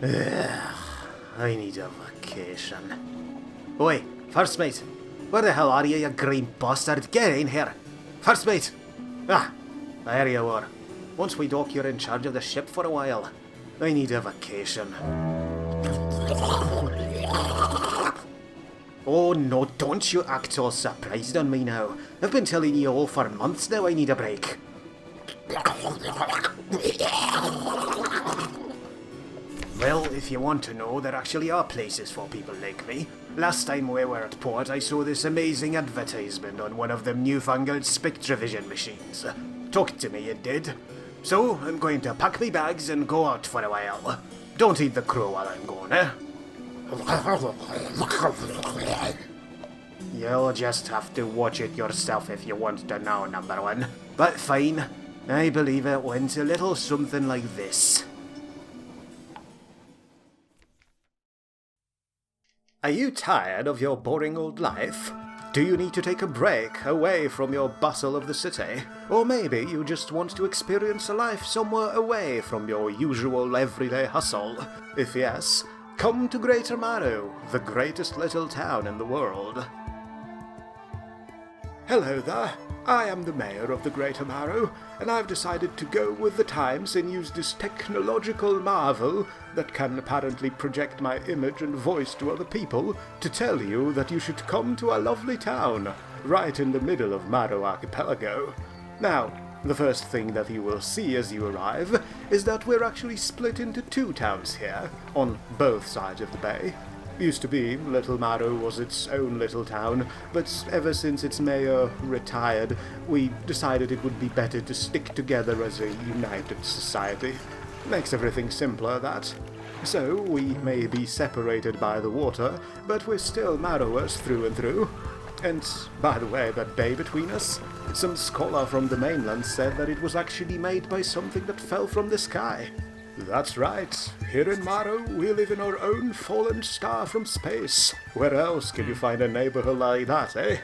Ugh, I need a vacation. Oi, first mate. Where the hell are you green bastard? Get in here. First mate. Ah, there you are. Once we dock, you're in charge of the ship for a while. I need a vacation. Oh no, don't you act all surprised on me now. I've been telling you all for months now I need a break. Well, if you want to know, there actually are places for people like me. Last time we were at port, I saw this amazing advertisement on one of them newfangled spectrovision machines. Talked to me, it did. So, I'm going to pack my bags and go out for a while. Don't eat the crow while I'm gone, eh? You'll just have to watch it yourself if you want to know, number one. But fine, I believe it went a little something like this. Are you tired of your boring old life? Do you need to take a break away from your bustle of the city? Or maybe you just want to experience a life somewhere away from your usual everyday hustle? If yes, come to Greater Marrow, the greatest little town in the world. Hello there, I am the mayor of the Greater Marrow, and I've decided to go with the times and use this technological marvel that can apparently project my image and voice to other people to tell you that you should come to our lovely town, right in the middle of Marrow Archipelago. Now, the first thing that you will see as you arrive is that we're actually split into two towns here, on both sides of the bay. Used to be, Little Marrow was its own little town, but ever since its mayor retired, we decided it would be better to stick together as a united society. Makes everything simpler, that. So, we may be separated by the water, but we're still Marrowers through and through. And, by the way, that bay between us, some scholar from the mainland said that it was actually made by something that fell from the sky. That's right. Here in Marrow, we live in our own fallen star from space. Where else can you find a neighborhood like that, eh?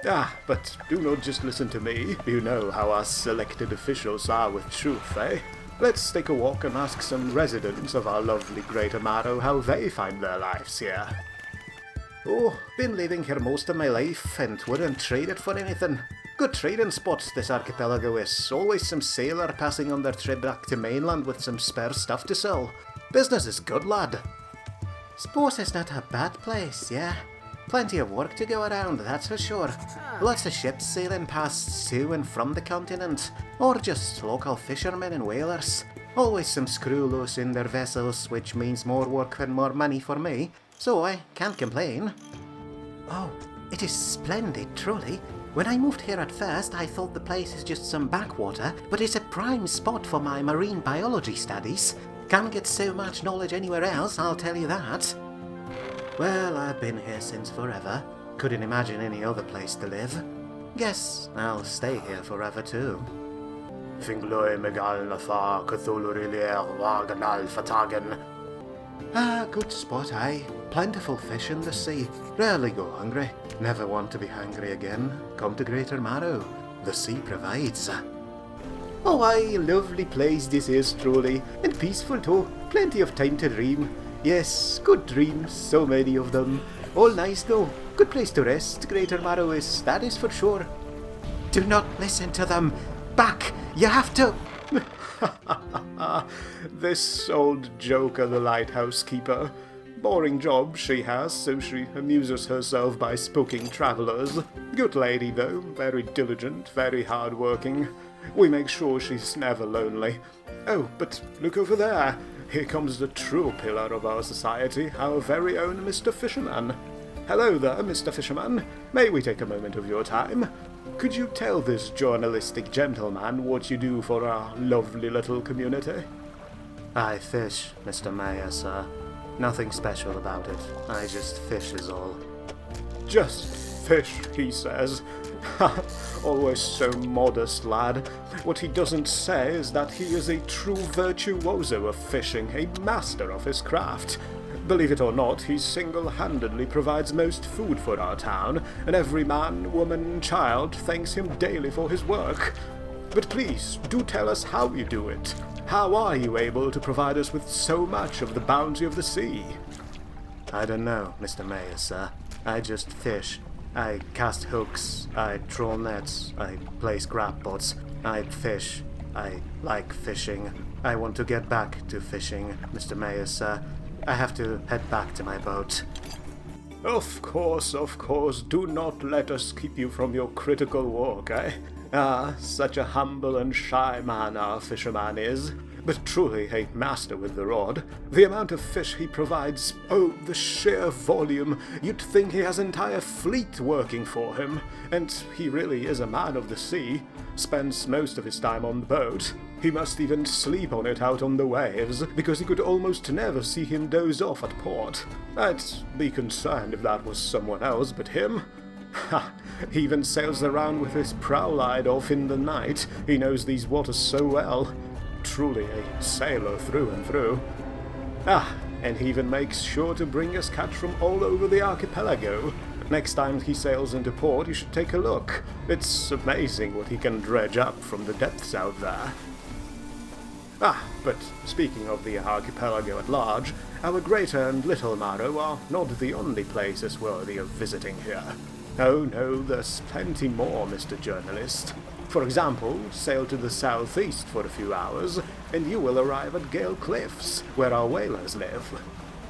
Ah, but do not just listen to me. You know how us elected officials are with truth, eh? Let's take a walk and ask some residents of our lovely Greater Marrow how they find their lives here. Oh, been living here most of my life and wouldn't trade it for anything. Good trading spots this archipelago is. Always some sailor passing on their trip back to mainland with some spare stuff to sell. Business is good, lad. Suppose it's not a bad place, yeah? Plenty of work to go around, that's for sure. Lots of ships sailing past to and from the continent, or just local fishermen and whalers. Always some screw loose in their vessels, which means more work and more money for me, so I can't complain. Oh, it is splendid, truly. When I moved here at first, I thought the place is just some backwater, but it's a prime spot for my marine biology studies. Can't get so much knowledge anywhere else, I'll tell you that. Well, I've been here since forever. Couldn't imagine any other place to live. Guess I'll stay here forever too. Ah, good spot, aye. Plentiful fish in the sea. Rarely go hungry. Never want to be hungry again. Come to Greater Marrow. The sea provides. Oh, aye, lovely place this is truly. And peaceful too. Plenty of time to dream. Yes, good dreams, so many of them. All nice though. Good place to rest, Greater Marrow is, that is for sure. Do not listen to them. Back! You have to... This old joker, the lighthouse keeper. Boring job she has, so she amuses herself by spooking travellers. Good lady though, very diligent, very hard-working. We make sure she's never lonely. Oh, but look over there. Here comes the true pillar of our society, our very own Mr. Fisherman. Hello there, Mr. Fisherman. May we take a moment of your time? Could you tell this journalistic gentleman what you do for our lovely little community? I fish, Mr. Mayor, sir. Nothing special about it. I just fish is all. Just fish, he says. Always so modest, lad. What he doesn't say is that he is a true virtuoso of fishing, a master of his craft. Believe it or not, he single-handedly provides most food for our town, and every man, woman, and child thanks him daily for his work. But please, do tell us how you do it. How are you able to provide us with so much of the bounty of the sea? I don't know, Mr. Mayor, sir. I just fish. I cast hooks, I troll nets, I place grab pots, I fish. I like fishing. I want to get back to fishing, Mr. Mayor, sir. I have to head back to my boat. Of course, do not let us keep you from your critical work, eh? Ah, such a humble and shy man our fisherman is, but truly a master with the rod. The amount of fish he provides, oh, the sheer volume, you'd think he has an entire fleet working for him, and he really is a man of the sea, spends most of his time on the boat. He must even sleep on it out on the waves, because you could almost never see him doze off at port. I'd be concerned if that was someone else but him. Ha! He even sails around with his prow light off in the night. He knows these waters so well. Truly a sailor through and through. Ah, and he even makes sure to bring us catch from all over the archipelago. Next time he sails into port, you should take a look. It's amazing what he can dredge up from the depths out there. Ah, but speaking of the archipelago at large, our Greater and Little Marrow are not the only places worthy of visiting here. Oh no, there's plenty more, Mr. Journalist. For example, sail to the southeast for a few hours, and you will arrive at Gale Cliffs, where our whalers live.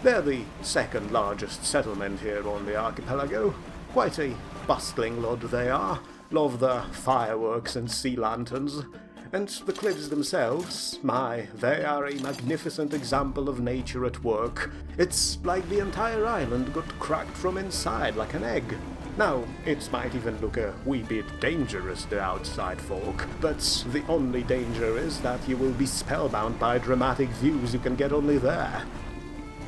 They're the second largest settlement here on the archipelago. Quite a bustling lot they are. Love their fireworks and sea lanterns. And the cliffs themselves, my, they are a magnificent example of nature at work. It's like the entire island got cracked from inside like an egg. Now, it might even look a wee bit dangerous to outside folk, but the only danger is that you will be spellbound by dramatic views you can get only there.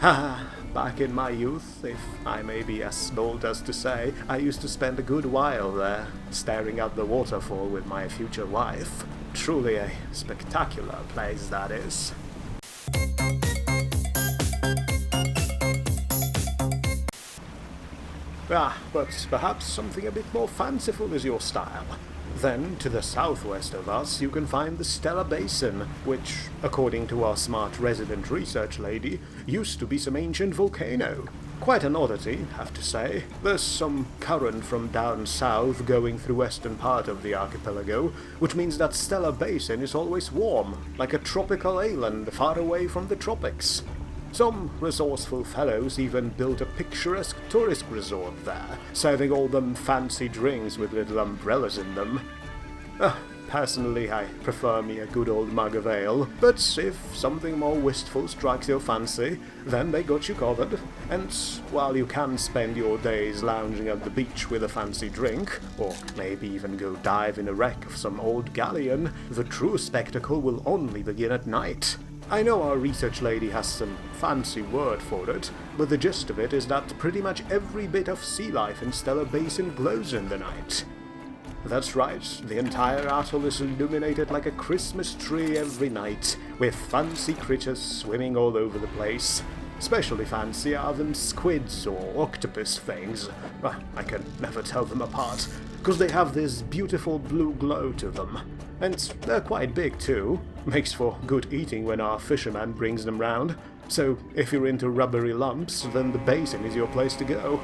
Haha, back in my youth, if I may be as bold as to say, I used to spend a good while there, staring at the waterfall with my future wife. Truly a spectacular place, that is. Ah, but perhaps something a bit more fanciful is your style. Then, to the southwest of us, you can find the Stellar Basin, which, according to our smart resident research lady, used to be some ancient volcano. Quite an oddity, have to say. There's some current from down south going through western part of the archipelago, which means that Stellar Basin is always warm, like a tropical island far away from the tropics. Some resourceful fellows even built a picturesque tourist resort there, serving all them fancy drinks with little umbrellas in them. Personally, I prefer me a good old mug of ale, but if something more wistful strikes your fancy, then they got you covered. And while you can spend your days lounging at the beach with a fancy drink, or maybe even go dive in a wreck of some old galleon, the true spectacle will only begin at night. I know our research lady has some fancy word for it, but the gist of it is that pretty much every bit of sea life in Stellar Basin glows in the night. That's right, the entire atoll is illuminated like a Christmas tree every night, with fancy critters swimming all over the place. Especially fancy are them squids or octopus things. I can never tell them apart, because they have this beautiful blue glow to them. And they're quite big too. Makes for good eating when our fisherman brings them round. So if you're into rubbery lumps, then the Basin is your place to go.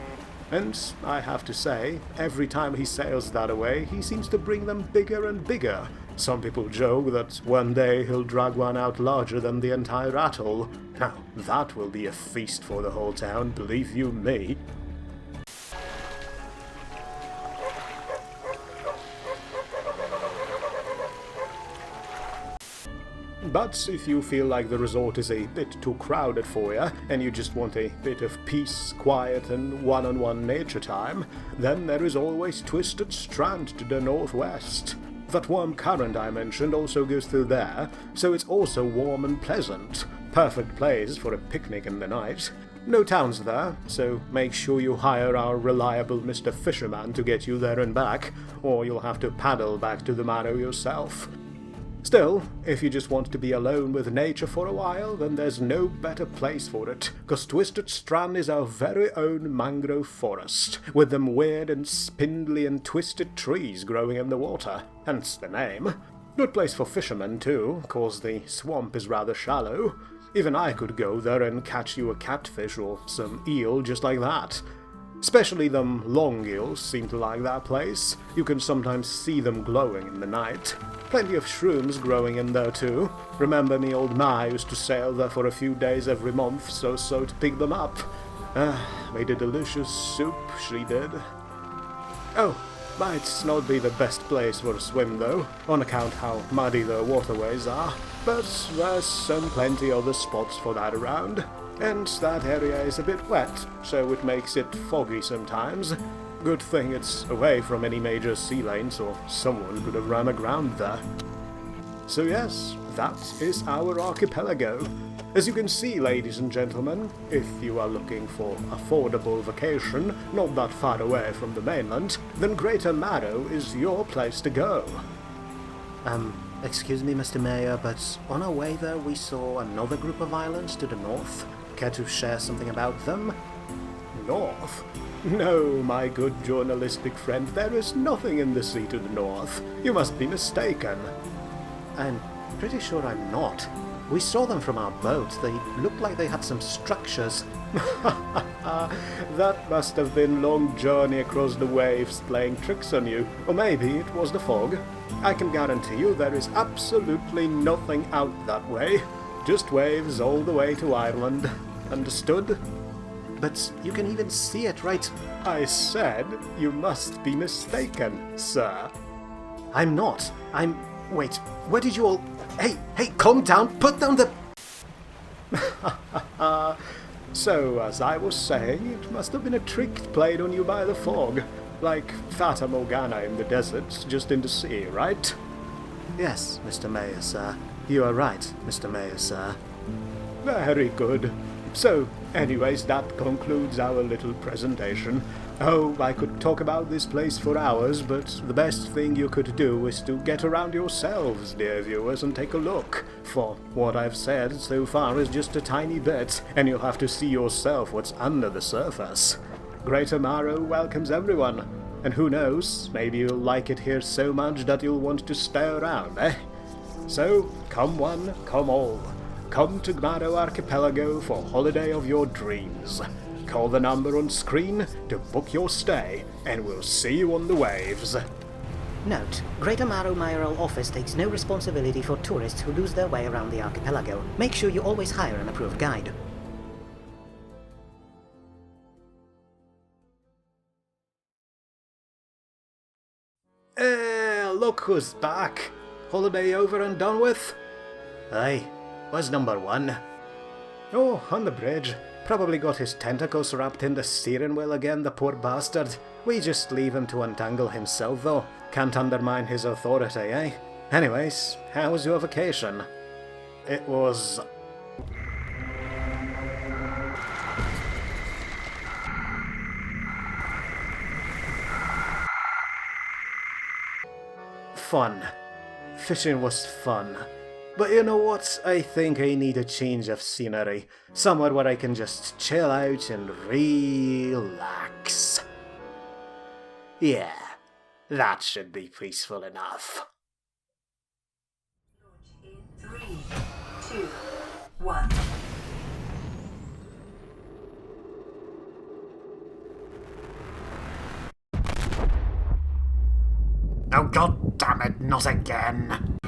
And I have to say, every time he sails that away, he seems to bring them bigger and bigger. Some people joke that one day he'll drag one out larger than the entire atoll. Now, that will be a feast for the whole town, believe you me. But if you feel like the resort is a bit too crowded for you, and you just want a bit of peace, quiet, and one-on-one nature time, then there is always Twisted Strand to the northwest. That warm current I mentioned also goes through there, so it's also warm and pleasant. Perfect place for a picnic in the night. No towns there, so make sure you hire our reliable Mr. Fisherman to get you there and back, or you'll have to paddle back to the Marrow yourself. Still, if you just want to be alone with nature for a while, then there's no better place for it, cause Twisted Strand is our very own mangrove forest, with them weird and spindly and twisted trees growing in the water, hence the name. Good place for fishermen, too, 'cause the swamp is rather shallow. Even I could go there and catch you a catfish or some eel just like that. Especially them long eels seem to like that place. You can sometimes see them glowing in the night. Plenty of shrooms growing in there too. Remember me old Ma used to sail there for a few days every month so to pick them up. Made a delicious soup, she did. Oh, might not be the best place for a swim though, on account how muddy the waterways are, but there's some plenty other spots for that around. And that area is a bit wet, so it makes it foggy sometimes. Good thing it's away from any major sea lanes, or someone could have run aground there. So yes, that is our archipelago. As you can see, ladies and gentlemen, if you are looking for affordable vacation, not that far away from the mainland, then Greater Marrow is your place to go. Excuse me, Mr. Mayor, but on our way there we saw another group of islands to the north. Care to share something about them? North? No, my good journalistic friend, there is nothing in the sea to the north. You must be mistaken. I'm pretty sure I'm not. We saw them from our boat. They looked like they had some structures. That must have been a long journey across the waves playing tricks on you. Or maybe it was the fog. I can guarantee you there is absolutely nothing out that way. Just waves all the way to Ireland. Understood? But you can even see it, right? I said you must be mistaken, sir. I'm not. Wait, where did you all... Hey, calm down, put down the... So, as I was saying, it must have been a trick played on you by the fog. Like Fata Morgana in the deserts, just in the sea, right? Yes, Mr. Mayor, sir. You are right, Mr. Mayor, sir. Very good. So, anyways, that concludes our little presentation. Oh, I could talk about this place for hours, but the best thing you could do is to get around yourselves, dear viewers, and take a look. For what I've said so far is just a tiny bit, and you'll have to see yourself what's under the surface. Greater Marrow welcomes everyone, and who knows, maybe you'll like it here so much that you'll want to stay around, eh? So, come one, come all. Come to Marrow Archipelago for holiday of your dreams. Call the number on screen to book your stay, and we'll see you on the waves. Note: Greater Marrow Mayoral Office takes no responsibility for tourists who lose their way around the archipelago. Make sure you always hire an approved guide. Look who's back. Holiday over and done with? Aye, where's number one? Oh, on the bridge. Probably got his tentacles wrapped in the steering wheel again, the poor bastard. We just leave him to untangle himself, though. Can't undermine his authority, eh? Anyways, how was your vacation? It was... fun. Fishing was fun. But you know what? I think I need a change of scenery. Somewhere where I can just chill out and relax. Yeah, that should be peaceful enough. 3, 2, 1. Oh, god damn it, not again!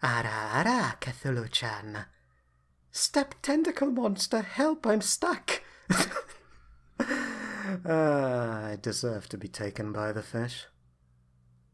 Ara, Cthulhu-chan. Step tentacle monster, help, I'm stuck! I deserve to be taken by the fish.